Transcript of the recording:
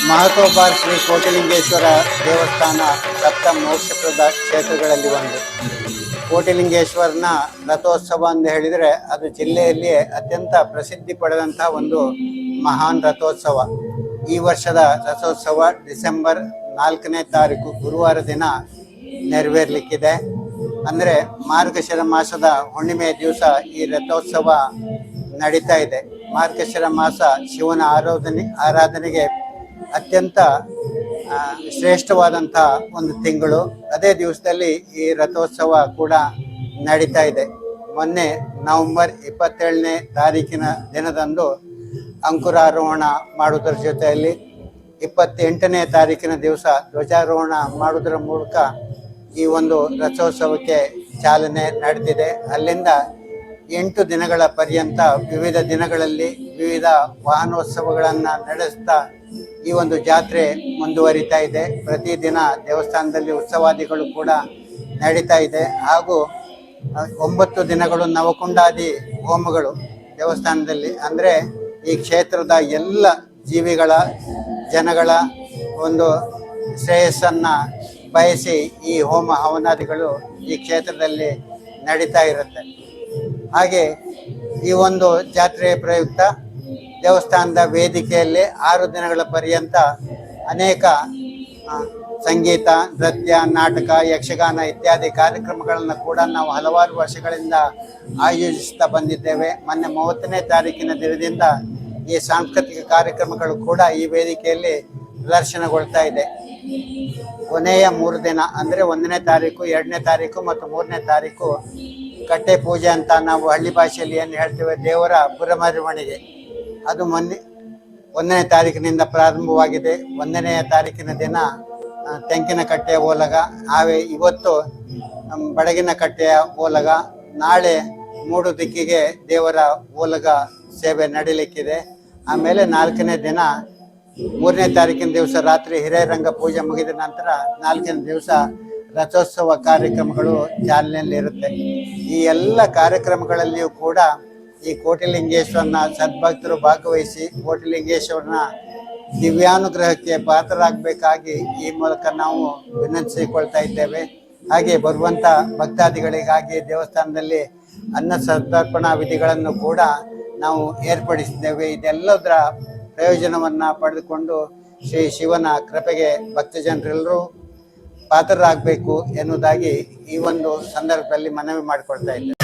ಮಹತೋಬಾರ್ ಶ್ರೀ ಕೋಟಿಲಿಂಗೇಶ್ವರ ದೇವಸ್ಥಾನ ಸಪ್ತ ಮೋಕ್ಷಪ್ರದ ಕ್ಷೇತ್ರಗಳಲ್ಲಿ ಒಂದು. ಕೋಟಿಲಿಂಗೇಶ್ವರನ ರಥೋತ್ಸವ ಅಂತ ಹೇಳಿದರೆ ಅದು ಜಿಲ್ಲೆಯಲ್ಲಿಯೇ ಅತ್ಯಂತ ಪ್ರಸಿದ್ಧಿ ಪಡೆದಂತಹ ಒಂದು ಮಹಾನ್ ರಥೋತ್ಸವ. ಈ ವರ್ಷದ ರಥೋತ್ಸವ ಡಿಸೆಂಬರ್ 4ನೇ ತಾರೀಕು ಗುರುವಾರ ದಿನ ನೆರವೇರಲಿಕ್ಕಿದೆ. ಅಂದರೆ ಮಾರ್ಗಶಿರ ಮಾಸದ ಹುಣ್ಣಿಮೆ ದಿವಸ ಈ ರಥೋತ್ಸವ ನಡೀತಾ ಇದೆ. ಮಾರ್ಗಶಿರ ಮಾಸ ಶಿವನ ಆರಾಧನೆಗೆ ಅತ್ಯಂತ ಶ್ರೇಷ್ಠವಾದಂಥ ಒಂದು ತಿಂಗಳು. ಅದೇ ದಿವಸದಲ್ಲಿ ಈ ರಥೋತ್ಸವ ಕೂಡ ನಡೀತಾ ಇದೆ. ಮೊನ್ನೆ ನವೆಂಬರ್ 27ನೇ ತಾರೀಕಿನ ದಿನದಂದು ಅಂಕುರಾರೋಹಣ ಮಾಡುವುದರ ಜೊತೆಯಲ್ಲಿ 28ನೇ ತಾರೀಕಿನ ದಿವಸ ಧ್ವಜಾರೋಹಣ ಮಾಡುವುದರ ಮೂಲಕ ಈ ಒಂದು ರಥೋತ್ಸವಕ್ಕೆ ಚಾಲನೆ ನಡೆದಿದೆ. ಅಲ್ಲಿಂದ 8 ದಿನಗಳ ಪರ್ಯಂತ ವಿವಿಧ ದಿನಗಳಲ್ಲಿ ವಿವಿಧ ವಾಹನೋತ್ಸವಗಳನ್ನು ನಡೆಸ್ತಾ ಈ ಒಂದು ಜಾತ್ರೆ ಮುಂದುವರಿತಾ ಇದೆ. ಪ್ರತಿದಿನ ದೇವಸ್ಥಾನದಲ್ಲಿ ಉತ್ಸವಾದಿಗಳು ಕೂಡ ನಡೀತಾ ಇದೆ. ಹಾಗೂ 9 ದಿನಗಳು ನವಕುಂಡಾದಿ ಹೋಮಗಳು ದೇವಸ್ಥಾನದಲ್ಲಿ, ಅಂದರೆ ಈ ಕ್ಷೇತ್ರದ ಎಲ್ಲ ಜೀವಿಗಳ ಜನಗಳ ಒಂದು ಶ್ರೇಯಸ್ಸನ್ನು ಬಯಸಿ ಈ ಹೋಮ ಹವನಾದಿಗಳು ಈ ಕ್ಷೇತ್ರದಲ್ಲಿ ನಡೀತಾ ಇರುತ್ತೆ. ಹಾಗೆ ಈ ಒಂದು ಜಾತ್ರೆಯ ಪ್ರಯುಕ್ತ ದೇವಸ್ಥಾನದ ವೇದಿಕೆಯಲ್ಲಿ 6 ದಿನಗಳ ಪರ್ಯಂತ ಅನೇಕ ಸಂಗೀತ, ನೃತ್ಯ, ನಾಟಕ, ಯಕ್ಷಗಾನ ಇತ್ಯಾದಿ ಕಾರ್ಯಕ್ರಮಗಳನ್ನು ಕೂಡ ನಾವು ಹಲವಾರು ವರ್ಷಗಳಿಂದ ಆಯೋಜಿಸ್ತಾ ಬಂದಿದ್ದೇವೆ. ಮೊನ್ನೆ 30ನೇ ತಾರೀಕಿನ ದಿನದಿಂದ ಈ ಸಾಂಸ್ಕೃತಿಕ ಕಾರ್ಯಕ್ರಮಗಳು ಕೂಡ ಈ ವೇದಿಕೆಯಲ್ಲಿ ಪ್ರದರ್ಶನಗೊಳ್ತಾ ಇದೆ. ಕೊನೆಯ 3 ದಿನ ಅಂದರೆ 1ನೇ ತಾರೀಕು, 2ನೇ ತಾರೀಕು ಮತ್ತು 3ನೇ ತಾರೀಕು ಕಟ್ಟೆ ಪೂಜೆ ಅಂತ ನಾವು ಹಳ್ಳಿ ಭಾಷೆಯಲ್ಲಿ ಏನು ಹೇಳ್ತೇವೆ, ದೇವರ ಪುರಮೆರವಣಿಗೆ, ಅದು 1ನೇ ತಾರೀಕಿನಿಂದ ಪ್ರಾರಂಭವಾಗಿದೆ. 1ನೇ ತಾರೀಕಿನ ದಿನ ತೆಂಕಿನ ಕಟ್ಟೆಯ ಓಲಗ, ಇವತ್ತು ಬಡಗಿನ ಕಟ್ಟೆಯ ಓಲಗ, ನಾಳೆ 3 ದಿಕ್ಕಿಗೆ ದೇವರ ಓಲಗ ಸೇವೆ ನಡೀಲಿಕ್ಕಿದೆ. ಆಮೇಲೆ 4ನೇ ದಿನ 3ನೇ ತಾರೀಕಿನ ದಿವಸ ರಾತ್ರಿ ಹಿರೇರಂಗ ಪೂಜೆ ಮುಗಿದ ನಂತರ 4ನೇ ದಿವಸ ರಥೋತ್ಸವ ಕಾರ್ಯಕ್ರಮಗಳು ಚಾಲನೆಯಲ್ಲಿರುತ್ತೆ. ಈ ಎಲ್ಲ ಕಾರ್ಯಕ್ರಮಗಳಲ್ಲಿಯೂ ಕೂಡ ಈ ಕೋಟಿಲಿಂಗೇಶ್ವರನ ಸದ್ಭಕ್ತರು ಭಾಗವಹಿಸಿ ಕೋಟಿಲಿಂಗೇಶ್ವರನ ದಿವ್ಯಾನುಗ್ರಹಕ್ಕೆ ಪಾತ್ರರಾಗಬೇಕಾಗಿ ಈ ಮೂಲಕ ನಾವು ವಿನಂತಿಸಿಕೊಳ್ತಾ ಇದ್ದೇವೆ. ಹಾಗೆ ಬರುವಂಥ ಭಕ್ತಾದಿಗಳಿಗಾಗಿ ದೇವಸ್ಥಾನದಲ್ಲಿ ಅನ್ನ ಸಂತರ್ಪಣಾ ವಿಧಿಗಳನ್ನು ಕೂಡ ನಾವು ಏರ್ಪಡಿಸಿದ್ದೇವೆ. ಇದೆಲ್ಲದರ ಪ್ರಯೋಜನವನ್ನು ಪಡೆದುಕೊಂಡು ಶ್ರೀ ಶಿವನ ಕೃಪೆಗೆ ಭಕ್ತಜನರೆಲ್ಲರೂ ಪಾತ್ರರಾಗಬೇಕು ಎನ್ನುವುದಾಗಿ ಈ ಒಂದು ಸಂದರ್ಭದಲ್ಲಿ ಮನವಿ ಮಾಡಿಕೊಳ್ತಾ ಇದ್ದೇವೆ.